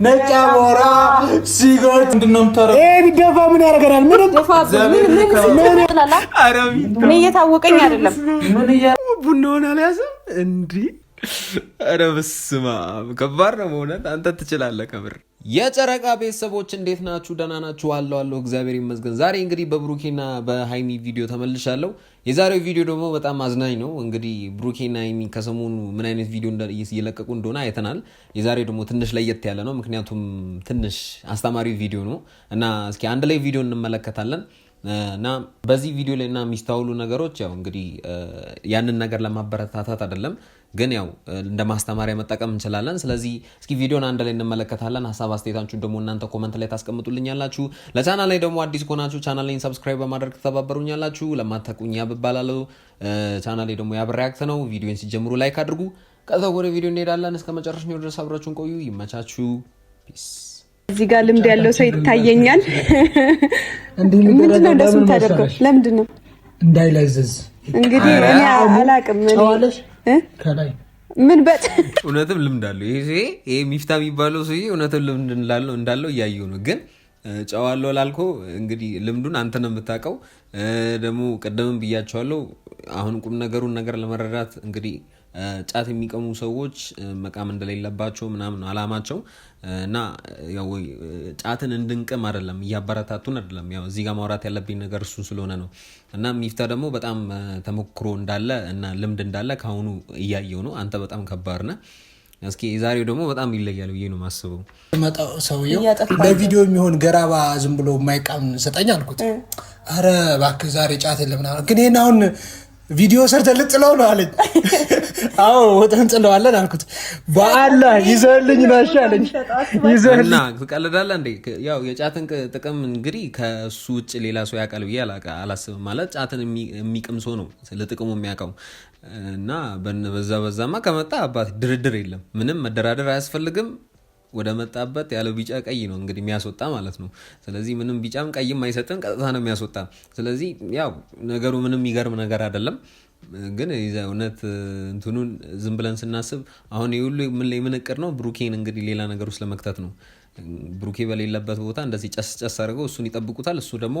ነጭ አሞራ ሲጎት እንደነም ተረ ቢደፋ ምን ያደርገናል? ምን እየታወቀኝ አይደለም። ቡናውን አልያዘም እንዴ? ኧረ በስመ አብ ከባድ ነው በእውነት። አንተ ትችላለህ ከምር። የጨረቃ ቤተሰቦች እንዴት ናችሁ? ደህና ናችሁ? አለሁ እግዚአብሔር ይመስገን። ዛሬ እንግዲህ በብሩኬና በሃይሚ ቪዲዮ ተመልሻለሁ። የዛሬው ቪዲዮ ደግሞ በጣም አዝናኝ ነው። እንግዲህ ብሩኬና ሃይሚ ከሰሞኑ ምን አይነት ቪዲዮ እየለቀቁ እንደሆነ አይተናል። የዛሬው ደግሞ ትንሽ ለየት ያለ ነው፣ ምክንያቱም ትንሽ አስተማሪ ቪዲዮ ነው እና እስኪ አንድ ላይ ቪዲዮ እንመለከታለን። እና በዚህ ቪዲዮ ላይ እና የሚስተዋሉ ነገሮች ያው እንግዲህ ያንን ነገር ለማበረታታት አይደለም፣ ግን ያው እንደ ማስተማሪያ መጠቀም እንችላለን። ስለዚህ እስኪ ቪዲዮን አንድ ላይ እንመለከታለን። ሀሳብ አስተያየታችሁን ደግሞ እናንተ ኮመንት ላይ ታስቀምጡልኛላችሁ። ለቻናል ላይ ደግሞ አዲስ ከሆናችሁ ቻናል ላይ ሰብስክራይብ በማድረግ ተባበሩኛላችሁ። ለማታውቁኝ ያብባላለሁ። ቻናል ላይ ደግሞ ያብራክት ነው። ቪዲዮን ሲጀምሩ ላይክ አድርጉ። ከዛ ወደ ቪዲዮ እንሄዳለን። እስከ መጨረሻው ድረስ አብራችሁን ቆዩ። ይመቻችሁ። ፒስ። እዚህ ጋር ልምድ ያለው ሰው ይታየኛል። ምንድነው እንደሱ ታደርገው? ለምንድን ነው እንዳይለዝዝ? እንግዲህ እኔ አላቅም። ከላይ ምን እውነትም ልምድ አለው ይሄ ሚፍታ የሚባለው ሰውዬ እውነትም ልምድ እንዳለው እያየሁ ነው። ግን ጨዋለሁ ላልኮ እንግዲህ ልምዱን አንተ ነው የምታውቀው። ደግሞ ቀደምም ብያቸዋለሁ። አሁን ቁም ነገሩን ነገር ለመረዳት እንግዲህ ጫት የሚቀሙ ሰዎች መቃም እንደሌለባቸው ምናምን አላማቸው እና ያው ጫትን እንድንቅም አይደለም፣ እያበረታቱን አይደለም። ያው እዚህ ጋር ማውራት ያለብኝ ነገር እሱ ስለሆነ ነው። እና ሚፍታ ደግሞ በጣም ተሞክሮ እንዳለ እና ልምድ እንዳለ ካሁኑ እያየው ነው። አንተ በጣም ከባድ ነህ። እስኪ ዛሬው ደግሞ በጣም ይለያል ብዬ ነው ማስበው። መጣው ሰውየው ለቪዲዮ የሚሆን ገራባ ዝም ብሎ የማይቃም ሰጠኝ አልኩት። አረ እባክህ ዛሬ ጫት የለም ምናምን፣ ግን ይሄን አሁን ቪዲዮ ሰርተህ ልጥለው ነው አለኝ። አዎ ወጥተን ጥለዋለን አልኩት። በአላህ ይዘልኝ ናሽ አለኝ። ይዘልና ትቀልዳለህ እንዴ? ያው የጫትን ጥቅም እንግዲህ ከሱ ውጭ ሌላ ሰው ያውቃል ብዬ አላስብም። ማለት ጫትን የሚቅም ሰው ነው ለጥቅሙ የሚያውቀው። እና በዛማ ከመጣ አባት ድርድር የለም፣ ምንም መደራደር አያስፈልግም። ወደ መጣበት ያለው ቢጫ ቀይ ነው እንግዲህ የሚያስወጣ ማለት ነው። ስለዚህ ምንም ቢጫም ቀይም አይሰጥም፣ ቀጥታ ነው የሚያስወጣ። ስለዚህ ያው ነገሩ ምንም የሚገርም ነገር አይደለም። ግን እውነት እንትኑን ዝም ብለን ስናስብ አሁን ይሁሉ ምን እቅድ ነው? ብሩኬን እንግዲህ ሌላ ነገር ውስጥ ለመክተት ነው። ብሩኬ በሌለበት ቦታ እንደዚህ ጨስ አድርገው እሱን ይጠብቁታል። እሱ ደግሞ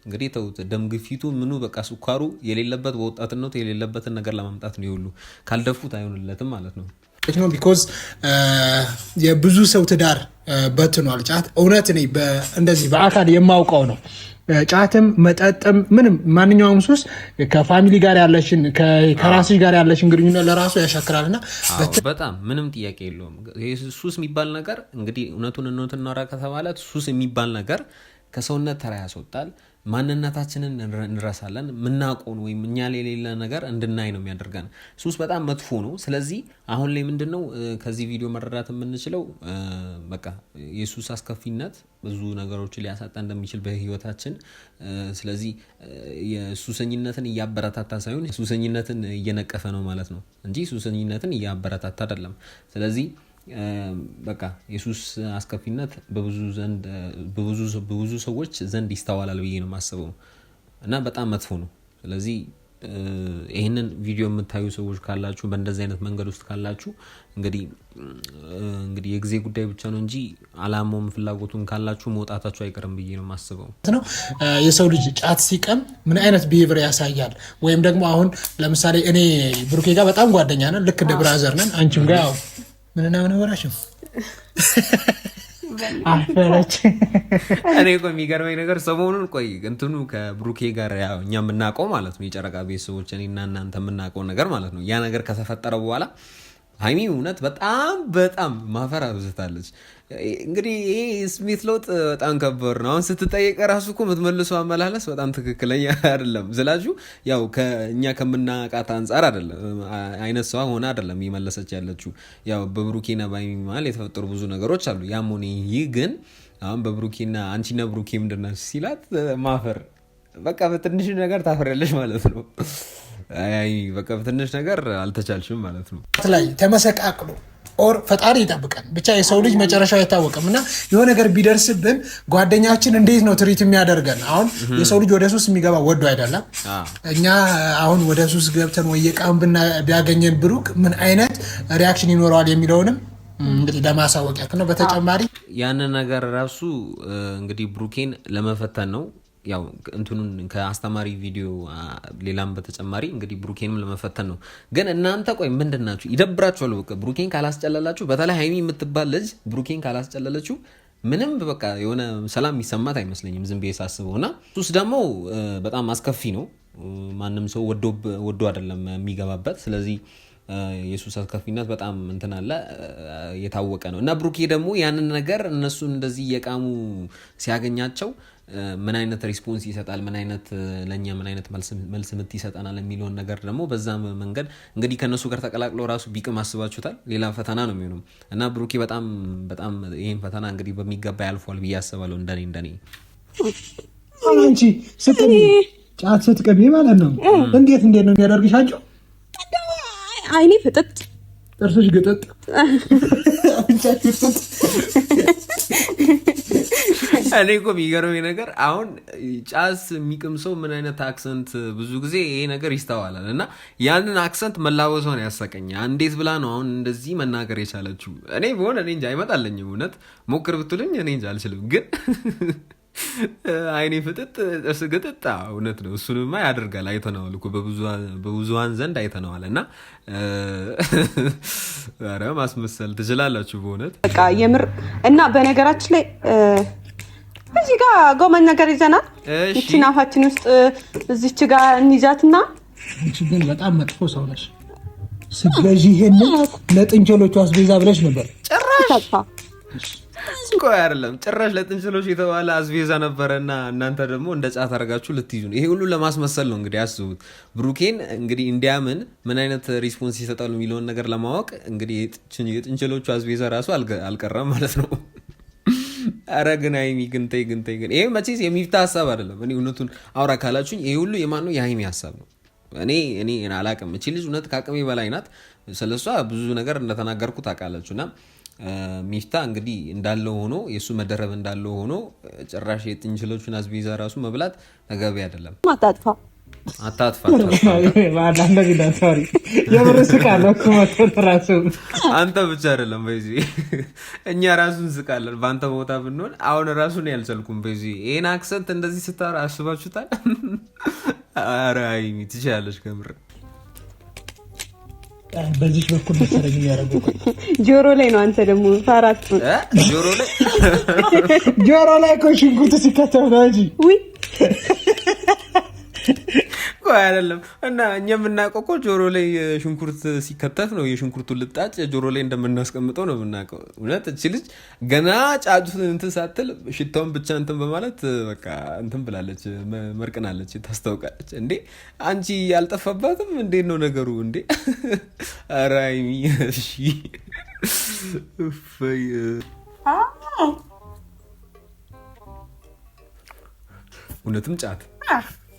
እንግዲህ ተውት፣ ደም ግፊቱ ምኑ በቃ ስኳሩ የሌለበት በወጣትነቱ የሌለበትን ነገር ለማምጣት ነው። ይሁሉ ካልደፉት አይሆንለትም ማለት ነው ነው ቢኮዝ የብዙ ሰው ትዳር በትኗል ጫት። እውነት እኔ እንደዚህ በአካል የማውቀው ነው። ጫትም መጠጥም ምንም ማንኛውም ሱስ ከፋሚሊ ጋር ያለሽን ከራስሽ ጋር ያለሽን ግንኙነት ለራሱ ያሻክራልና በጣም ምንም ጥያቄ የለውም። ሱስ የሚባል ነገር እንግዲህ እውነቱን እናወራ ከተባለ ሱስ የሚባል ነገር ከሰውነት ተራ ያስወጣል። ማንነታችንን እንረሳለን። ምናውቀውን ወይም እኛ ላይ የሌለ ነገር እንድናይ ነው የሚያደርገን። ሱስ በጣም መጥፎ ነው። ስለዚህ አሁን ላይ ምንድነው ከዚህ ቪዲዮ መረዳት የምንችለው በቃ የሱስ አስከፊነት ብዙ ነገሮችን ሊያሳጣ እንደሚችል በህይወታችን። ስለዚህ የሱሰኝነትን እያበረታታ ሳይሆን ሱሰኝነትን እየነቀፈ ነው ማለት ነው እንጂ ሱሰኝነትን እያበረታታ አይደለም። ስለዚህ በቃ የሱስ አስከፊነት በብዙ ሰዎች ዘንድ ይስተዋላል ብዬ ነው የማስበው እና በጣም መጥፎ ነው። ስለዚህ ይህንን ቪዲዮ የምታዩ ሰዎች ካላችሁ በእንደዚህ አይነት መንገድ ውስጥ ካላችሁ እንግዲህ የጊዜ ጉዳይ ብቻ ነው እንጂ አላማውም ፍላጎቱን ካላችሁ መውጣታችሁ አይቀርም ብዬ ነው የማስበው። የሰው ልጅ ጫት ሲቀም ምን አይነት ቢሄቪየር ያሳያል? ወይም ደግሞ አሁን ለምሳሌ እኔ ብሩኬ ጋር በጣም ጓደኛ ነን፣ ልክ እንደ ብራዘር ነን። አንቺም ጋር ምንና ምን ወራሽም አፈረች። እኔ እኮ የሚገርመኝ ነገር ሰሞኑን እንትኑ ከብሩኬ ጋር ያው እኛ የምናውቀው ማለት ነው የጨረቃ ቤተሰቦች እኔና እናንተ የምናውቀው ነገር ማለት ነው። ያ ነገር ከተፈጠረ በኋላ ሃይሚ እውነት በጣም ማፈር አብዝታለች። እንግዲህ ይሄ ስሜት ለውጥ በጣም ከባድ ነው። አሁን ስትጠየቅ ራሱ እኮ የምትመልሰው አመላለስ በጣም ትክክለኛ አይደለም ስላችሁ ያው ከእኛ ከምናውቃት አንጻር አይደለም አይነት ሰው ሆነ አይደለም እየመለሰች ያለችው። ያው በብሩኬና በሃይሚ መሀል የተፈጠሩ ብዙ ነገሮች አሉ። ያም ሆነ ይህ ግን አሁን በብሩኬና አንቺና ብሩኬ ምንድን ነው ሲላት ማፈር በቃ በትንሽ ነገር ታፈሪያለሽ ማለት ነው። አይ በቃ በትንሽ ነገር አልተቻልሽም ማለት ነው። ላይ ተመሰቃቅሎ ኦር ፈጣሪ ይጠብቀን ብቻ። የሰው ልጅ መጨረሻው አይታወቅም እና የሆነ ነገር ቢደርስብን ጓደኛችን እንዴት ነው ትሪት የሚያደርገን? አሁን የሰው ልጅ ወደ ሱስ የሚገባ ወዶ አይደለም። እኛ አሁን ወደ ሱስ ገብተን ወይ የቃም ቢያገኘን ብሩክ ምን አይነት ሪያክሽን ይኖረዋል የሚለውንም እንግዲህ ለማሳወቂያ ነው። በተጨማሪ ያንን ነገር ራሱ እንግዲህ ብሩኬን ለመፈተን ነው ያው እንትኑን ከአስተማሪ ቪዲዮ ሌላም በተጨማሪ እንግዲህ ብሩኬንም ለመፈተን ነው። ግን እናንተ ቆይ ምንድናችሁ ይደብራችኋል? በቃ ብሩኬን ካላስጨለላችሁ፣ በተለይ ሀይሚ የምትባል ልጅ ብሩኬን ካላስጨለለችው ምንም በቃ የሆነ ሰላም የሚሰማት አይመስለኝም ዝም ብዬ ሳስበው። እና እሱስ ደግሞ በጣም አስከፊ ነው። ማንም ሰው ወዶ አይደለም የሚገባበት። ስለዚህ የሱስ አስከፊነት በጣም እንትን አለ የታወቀ ነው። እና ብሩኬ ደግሞ ያንን ነገር እነሱን እንደዚህ እየቃሙ ሲያገኛቸው ምን አይነት ሪስፖንስ ይሰጣል፣ ምን አይነት ለእኛ ምን አይነት መልስ ምት ይሰጠናል የሚለውን ነገር ደግሞ በዛ መንገድ እንግዲህ ከእነሱ ጋር ተቀላቅሎ ራሱ ቢቅም አስባችሁታል። ሌላ ፈተና ነው የሚሆነው። እና ብሩኬ በጣም በጣም ይህን ፈተና እንግዲህ በሚገባ ያልፏል ብዬ አስባለሁ። እንደኔ አንቺ ስትቀቢ ጫት ስትቀቢ ማለት ነው እንዴት ነው የሚያደርግሻቸው? አይኔ ፍጥጥ፣ ጥርስሽ ግጥጥ፣ እኔ እኮ የሚገርመኝ ነገር አሁን ጫስ የሚቅም ሰው ምን አይነት አክሰንት ብዙ ጊዜ ይሄ ነገር ይስተዋላል። እና ያንን አክሰንት መላበሷን ያሳቀኛ። እንዴት ብላ ነው አሁን እንደዚህ መናገር የቻለችው? እኔ በሆነ እኔ እንጃ አይመጣለኝም። እውነት ሞክር ብትሉኝ እኔ እንጃ አልችልም። ግን አይኔ ፍጥጥ ጥርስ ግጥጥ እውነት ነው። እሱንማ ያደርጋል። አይተነዋል እኮ በብዙሃን ዘንድ አይተነዋል። እና ኧረ ማስመሰል ትችላላችሁ በእውነት በቃ የምር። እና በነገራችን ላይ እዚህ ጋር ጎመን ነገር ይዘናል። እቺን አፋችን ውስጥ እዚች ጋር እንይዛትና አንቺ ግን በጣም መጥፎ ሰው ነሽ። ስትገዢ ይሄንን ለጥንቸሎቹ አስቤዛ ብለሽ ነበር ጭራሽ ቆይ አይደለም ጭራሽ ለጥንቸሎች የተባለ አስቤዛ ነበረና እናንተ ደግሞ እንደ ጫት አድርጋችሁ ልትይዙ ነው። ይሄ ሁሉ ለማስመሰል ነው። እንግዲህ አስቡት። ብሩኬን እንግዲህ እንዲያምን ምን አይነት ሪስፖንስ ይሰጣሉ የሚለውን ነገር ለማወቅ እንግዲህ የጥንቸሎቹ አስቤዛ ራሱ አልቀረም ማለት ነው። አረ ግን ሀይሚ ግን ተይ ግን ይሄ መቼስ የሚፍታ ሀሳብ አይደለም። እኔ እውነቱን አውራ ካላችሁኝ ይሄ ሁሉ የማን ነው? የሀይሚ ሀሳብ ነው። እኔ አላቅም። እቺ ልጅ እውነት ከአቅሜ በላይ ናት። ስለሷ ብዙ ነገር እንደተናገርኩ ታውቃላችሁና ሚፍታ እንግዲህ እንዳለው ሆኖ የሱ መደረብ እንዳለው ሆኖ ጭራሽ የጥንቸሎቹን አስቤዛ ራሱ መብላት ተገቢ አይደለም። አታጥፋ አንተ ብቻ አይደለም በዚህ እኛ ራሱን ስቃለን። በአንተ ቦታ ብንሆን አሁን ራሱን ያልቻልኩም በዚህ ይሄን አክሰንት እንደዚህ ስታወራ አስባችሁታል? ኧረ ሀይሚ ትችያለሽ ከምር። በዚህ በኩል መሰረኝ ያደረገው ጆሮ ላይ ነው። አንተ ደግሞ ፈራት ጆሮ ላይ እኮ ሽንኩርት ሲከተፍ ነው እንጂ ውይ ቆይ አይደለም። እና እኛ የምናውቀው እኮ ጆሮ ላይ ሽንኩርት ሲከተፍ ነው። የሽንኩርቱን ልጣጭ ጆሮ ላይ እንደምናስቀምጠው ነው የምናውቀው። እውነት እቺ ልጅ ገና ጫጩትን እንትን ሳትል ሽታውን ብቻ እንትን በማለት በቃ እንትን ብላለች፣ መርቅናለች፣ ታስታውቃለች። እንዴ አንቺ ያልጠፋባትም እንዴት ነው ነገሩ? እንዴ ኧረ ሀይሚ እሺ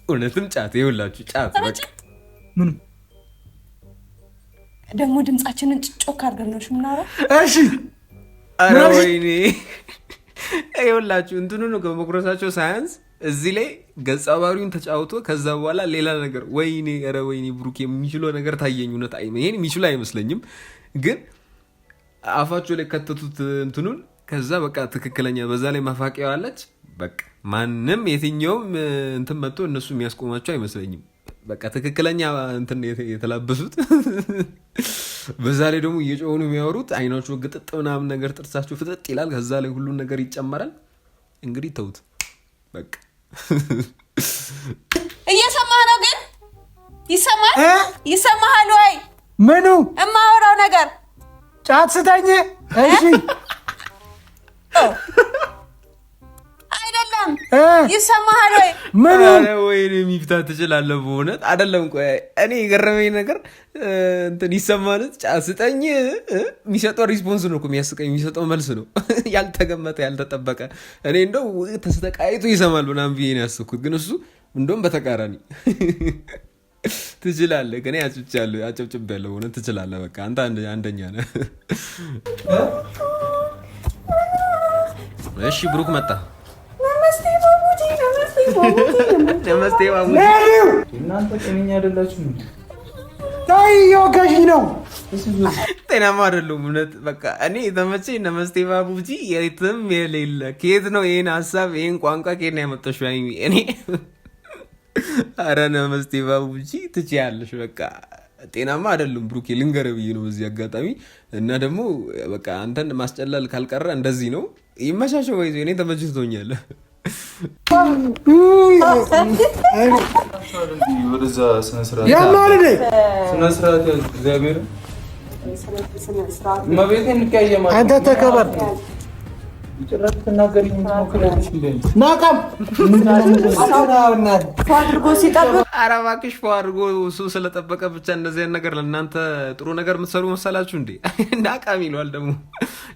እውነትም ጫት ይኸውላችሁ፣ ጫት በቃ ምን ደግሞ ድምጻችንን ጮክ አድርገን ነው የምናወራው። እሺ ኧረ ወይኔ ይኸውላችሁ እንትኑ ነው ከመኩረሳቸው ሳያንስ እዚህ ላይ ገጸ ባህሪውን ተጫውቶ ከዛ በኋላ ሌላ ነገር ወይኔ ኧረ ወይኔ ብሩክ የሚችለው ነገር ታየኝ። እውነት ይሄን የሚችሉ አይመስለኝም፣ ግን አፋቸው ላይ ከተቱት እንትኑን። ከዛ በቃ ትክክለኛ በዛ ላይ ማፋቂያው አለች። በቃ ማንም የትኛውም እንትን መጥቶ እነሱ የሚያስቆማቸው አይመስለኝም። በቃ ትክክለኛ እንትን የተላበሱት። በዛ ላይ ደግሞ እየጮሁ ነው የሚያወሩት። አይናቸው ግጥጥ ምናምን ነገር፣ ጥርሳቸው ፍጥጥ ይላል። ከዛ ላይ ሁሉን ነገር ይጨመራል። እንግዲህ ተውት በቃ። እየሰማህ ነው ግን? ይሰማሃል ወይ? ምኑ እማወራው ነገር ጫት ስተኝ። እሺ አይደለም ይሰማሃል ወይ? ምኑ ወይኔ የሚፍታ ትችላለህ በእውነት አይደለም። ቆይ እኔ የገረመኝ ነገር እንትን ይሰማለት ጫት ስጠኝ የሚሰጠው ሪስፖንስ ነው እኮ የሚያስቀኝ፣ የሚሰጠው መልስ ነው ያልተገመተ ያልተጠበቀ። እኔ እንደው ተስተቃይቶ ይሰማል ምናምን ብዬ ነው ያስብኩት፣ ግን እሱ እንደውም በተቃራኒ ትችላለህ። ከኔ አጨብጭቤያለሁ በእውነት ትችላለህ። በቃ አንተ አንደኛ ነህ። እሺ ብሩክ መጣ። ነመስቴ ማሙቲ እናንተ ጤነኛ አይደላችሁ። ታይዮ ከሺ ነው ጤናማ አይደሉም እውነት። በቃ እኔ የተመቸኝ እነ መስቴ ባቡጂ የትም የሌለ ከየት ነው ይሄን ሀሳብ ይሄን ቋንቋ ከየት ነው ያመጣሽው ሀይሚ? እኔ ኧረ እነ መስቴ ባቡጂ ትችያለሽ። በቃ ጤናማ አይደሉም ብሩኬ፣ ልንገርህ ብዬ ነው በዚህ አጋጣሚ። እና ደግሞ በቃ አንተን ማስጨለል ካልቀረ እንደዚህ ነው። ይመሻሸው ወይዞ እኔ ተመችቶኛል። ወደዛ ስነስርዓት እግዚአብሔር አንተ ተከበር ኧረ እባክሽ ፎ አድርጎ እሱ ስለጠበቀ ብቻ እንደዚህ ነገር ለእናንተ ጥሩ ነገር የምትሰሩ መሰላችሁ እንዴ? ናቃም ይለዋል ደግሞ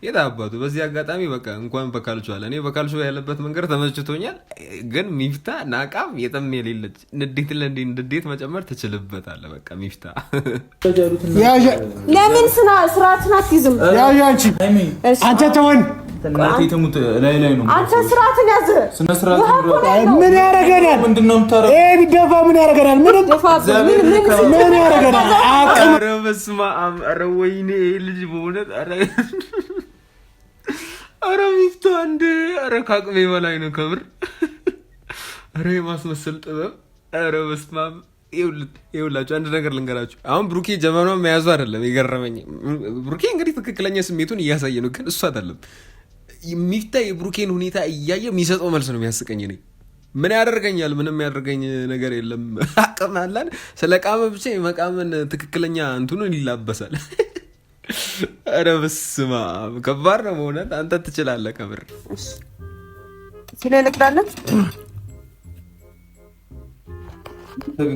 የት አባቱ። በዚህ አጋጣሚ በቃ እንኳን በካልቾ አለ። እኔ በካልቾ ያለበት መንገድ ተመችቶኛል። ግን ሚፍታ ናቃም የጠም የሌለች ንዴት ንዴት መጨመር ትችልበታለ። በቃ ሚፍታ ለምን ስርዓትን አትይዝም? አንተ ተወን እናቴ ትሙት ላይ ነው። አንተ ስርዓትን ያዝ። ስነ ስርዓት ምን ያረጋናል? ምንድነው የምታረገው? ቢደፋ ምን ያረጋናል? ምን ያረጋናል? ኧረ በስመ አብ! ኧረ ወይኔ ልጅ በእውነት ኧረ ሚፍታ እንደ ኧረ ከአቅሜ በላይ ነው ከምር። ኧረ የማስመሰል ጥበብ! ኧረ በስመ አብ! ይኸውላችሁ አንድ ነገር ልንገራችሁ። አሁን ብሩኬ ጀበናውን መያዙ አይደለም የገረመኝ። ብሩኬ እንግዲህ ትክክለኛ ስሜቱን እያሳየ ነው፣ ግን እሱ አይደለም ሚፍታ የብሩኬን ሁኔታ እያየ የሚሰጠው መልስ ነው የሚያስቀኝ። እኔ ምን ያደርገኛል? ምንም ያደርገኝ ነገር የለም። አቅም አለን ስለ ቃመ ብቻ የመቃመን ትክክለኛ እንትኑን ይላበሳል። ኧረ በስመ አብ ከባድ ነው በእውነት። አንተ ትችላለህ ከምር። ስለልቅዳለን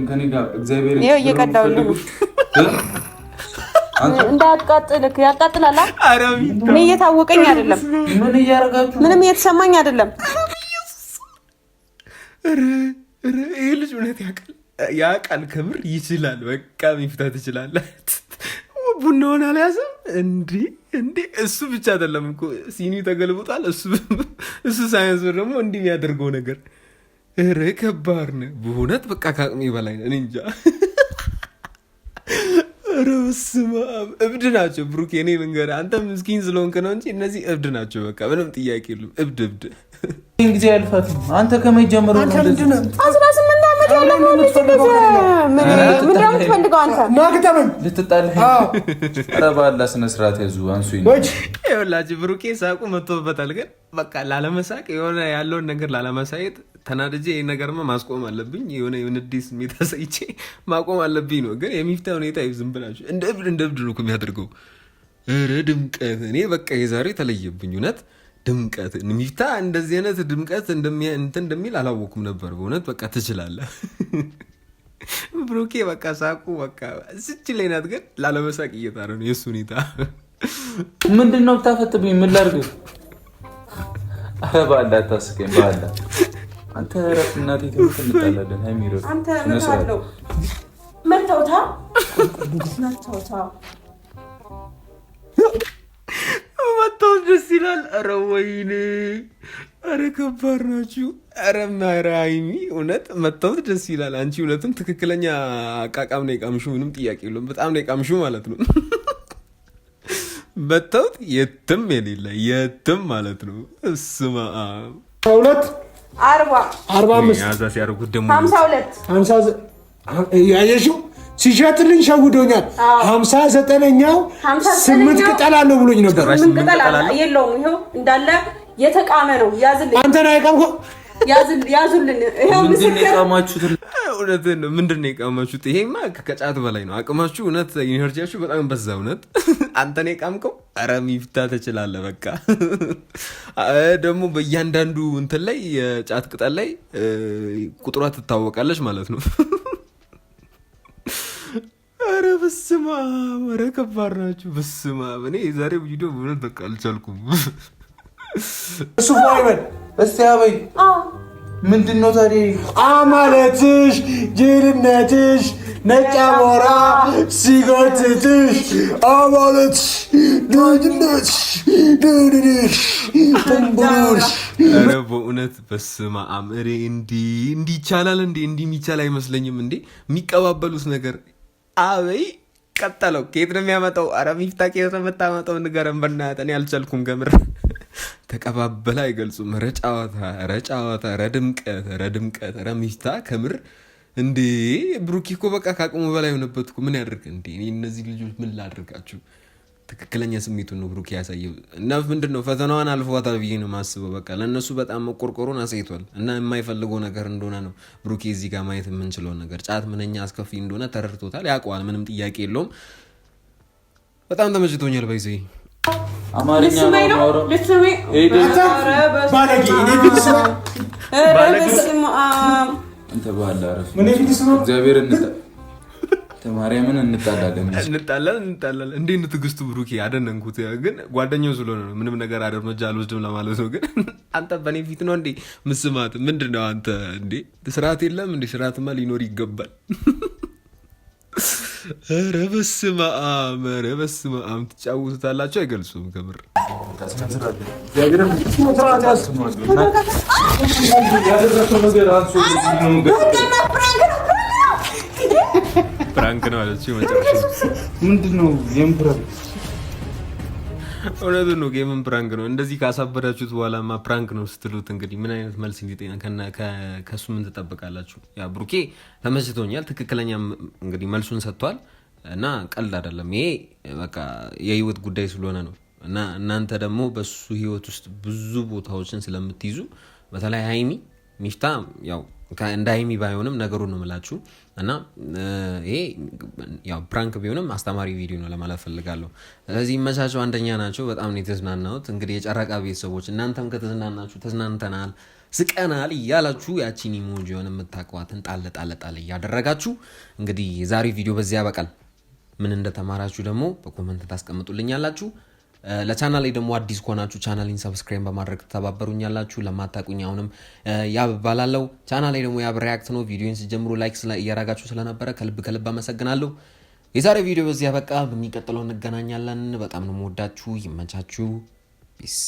ከኔ ጋር እግዚአብሔር እየቀዳውልህ እንዳያቃጥልክ ያቃጥላል። እኔ እየታወቀኝ አይደለም፣ ምን እያደረጋችሁ ምንም እየተሰማኝ አይደለም። ይሄ ልጅ እውነት ያውቃል ከምር ይችላል። በቃ ሚፍታ ትችላለህ። ቡናውን አልያዘም እንዴ? እሱ ብቻ አይደለም እኮ ሲኒ ተገልብጧል። እሱ ሳይንስ ደግሞ እንዲህ የሚያደርገው ነገር ከባድ ነው በእውነት። በቃ ከአቅሜ በላይ ነው። እኔ እንጃ። ኧረ በስመ አብ! እብድ ናቸው ብሩኬ። እኔ ልንገርህ አንተ ምስኪን ስለሆንክ ነው እንጂ እነዚህ እብድ ናቸው። በቃ ምንም ጥያቄ የለም። እብድ ጊዜ ያልፋት። አንተ ከመጀመሩ ነው 18 ዓመት ያለ ነው የምትፈልገው አንተ ናግተምን ልትጣልህ። ኧረ በአላህ ስነ ስርዓት ያዙ። አንሱኝ ይኸውላችሁ ብሩኬ ሳቁ መጥቶበታል። ግን በቃ ላለመሳቅ የሆነ ያለውን ነገር ላለማሳየት ተናድጄ ይህ ነገርማ ማስቆም አለብኝ። የሆነ ንዴት ስሜት አሳይቼ ማቆም አለብኝ ነው። ግን የሚፍታ ሁኔታ ዝም ብላችሁ እንደ እብድ ነው የሚያደርገው። ኧረ ድምቀት! እኔ በቃ የዛሬ ተለየብኝ እውነት። ድምቀት ሚፍታ እንደዚህ አይነት ድምቀት እንትን እንደሚል አላወኩም ነበር በእውነት። በቃ ትችላለህ ብሩኬ። በቃ ሳቁ በቃ ስች ላይ ናት። ግን ላለመሳቅ እየጣረ ነው የእሱ ሁኔታ። ምንድነው ብታፈጥብኝ? ምን ላድርግ? ኧረ በአላህ አታስቀኝ በአላህ። አንተ ረፍ እናቴ ትምህርት እንጣላለን። ሃይሚሮ አንተ ምንድነው መተውታ መተው ደስ ይላል። ኧረ ወይኔ! ኧረ ከባድ ናችሁ። ኧረ ሃይሚ እውነት መተውት ደስ ይላል። አንቺ እውነትም ትክክለኛ አቃቃም ነው የቃምሹ። ምንም ጥያቄ የለውም። በጣም ነው የቃምሹ ማለት ነው። መተውት የትም የሌለ የትም ማለት ነው። እስማ 2 45 ያዛ ሲያደርጉት ደግሞ 52 ያየሽው ሲሸጥልኝ ሸውዶኛል። 59ኛው 8 ቅጠል አለው ብሎኝ ነበር። 8 ቅጠል የለውም። ይኸው እንዳለ የተቃመ ነው። ያዝልኝ። አንተ ነው ያቃምከው። ያዙልን። ይኸው ምስክር። እውነትን ነው። ምንድን ነው የቃማችሁት? ይሄማ ከጫት በላይ ነው አቅማችሁ። እውነት ኢነርጂያችሁ በጣም በዛ። እውነት አንተ ነው የቃምከው። ኧረ ሚፍታ ትችላለህ። በቃ ደግሞ በእያንዳንዱ እንትን ላይ የጫት ቅጠል ላይ ቁጥሯ ትታወቃለች ማለት ነው። ኧረ በስመ አብ! ኧረ ከባድ ናችሁ። በስመ አብ! እኔ የዛሬ ቪዲዮ በእውነት በቃ አልቻልኩም። እሱ ፋይበል እስቲ አበይ ምንድነው ታዲያ አማለትሽ ጅልነትሽ ነጭ አሞራ ሲጎትትሽ አማለትሽ ጅልነትሽ ድድድሽ ትንቡሩሽ። ኧረ በእውነት በስመ አብ! ኧረ እንዲህ ይቻላል እንዴ? እንዲህ የሚቻል አይመስለኝም እንዴ የሚቀባበሉት ነገር። አበይ ቀጠለው። ከየት ነው የሚያመጣው? ኧረ ሚፍታ ከየት ነው የምታመጣው? ንገረን በእናትህ። እኔ አልቻልኩም ከምር። ተቀባበለ አይገልጹም። ረጫዋታ ረድምቀት ሚፍታ ከምር እንዴ። ብሩኬ እኮ በቃ ከአቅሙ በላይ የሆነበት እኮ ምን ያደርግ እንዴ? እነዚህ ልጆች ምን ላድርጋችሁ? ትክክለኛ ስሜቱን ነው ብሩኬ ያሳየው እና ምንድን ነው ፈተናዋን አልፏታል ብዬ ነው የማስበው። በቃ ለእነሱ በጣም መቆርቆሩን አሳይቷል እና የማይፈልገው ነገር እንደሆነ ነው ብሩኬ እዚህ ጋር ማየት የምንችለውን ነገር። ጫት ምንኛ አስከፊ እንደሆነ ተረድቶታል፣ ያውቀዋል። ምንም ጥያቄ የለውም። በጣም ተመችቶኛል። ባይዘ አማርኛ ነው እግዚአብሔር ማርያምን እንጣላለን። እንዴት ነው ትዕግስቱ? ብሩኬ አደነንኩት። ግን ጓደኛው ስለሆነ ነው ምንም ነገር እርምጃ አልወስድም ለማለት ነው። ግን አንተ በእኔ ፊት ነው እንዴ ምስማት? ምንድን ነው አንተ እንዴ? ስርዓት የለም እንዴ? ስርዓትማ ሊኖር ይገባል። ኧረ በስመ አብ ትጫወቱታላችሁ፣ አይገልጹም ከምር። ፕራንክ ነው አለች መጨረሻ። ምንድን ነው ፕራንክ? እውነቱን ነው፣ ጌምን ፕራንክ ነው። እንደዚህ ካሳበዳችሁት በኋላማ ፕራንክ ነው ስትሉት እንግዲህ ምን አይነት መልስ ከሱ ምን ትጠብቃላችሁ? ያ ብሩኬ ተመችቶኛል። ትክክለኛ እንግዲህ መልሱን ሰጥቷል እና ቀልድ አይደለም ይሄ። በቃ የህይወት ጉዳይ ስለሆነ ነው እና እናንተ ደግሞ በሱ ህይወት ውስጥ ብዙ ቦታዎችን ስለምትይዙ በተለይ ሀይሚ ሚፍታ ያው እንደ ሀይሚ ባይሆንም ነገሩን ነው የምላችሁ እና ይሄ ያው ፕራንክ ቢሆንም አስተማሪ ቪዲዮ ነው ለማለት ፈልጋለሁ። ስለዚህ መቻቸው አንደኛ ናቸው። በጣም ነው የተዝናናሁት። እንግዲህ የጨረቃ ቤተሰቦች እናንተም ከተዝናናችሁ ተዝናንተናል፣ ስቀናል እያላችሁ ያቺን ኢሞጂ ሆነ የምታውቋትን ጣል እያደረጋችሁ እንግዲህ የዛሬ ቪዲዮ በዚህ ያበቃል። ምን እንደተማራችሁ ደግሞ በኮመንት ታስቀምጡልኛላችሁ። ለቻናሌ ደግሞ አዲስ ከሆናችሁ ቻናሌን ሰብስክራይብ በማድረግ ተባበሩኛላችሁ። ለማታቁኝ አሁንም ያብ ባላለው ቻናሌ ደግሞ ያብ ሪያክት ነው። ቪዲዮን ሲጀምሩ ላይክ እያረጋችሁ ስለነበረ ከልብ አመሰግናለሁ። የዛሬ ቪዲዮ በዚህ ያበቃ። በሚቀጥለው እንገናኛለን። በጣም ነው የምወዳችሁ። ይመቻችሁ። ፒስ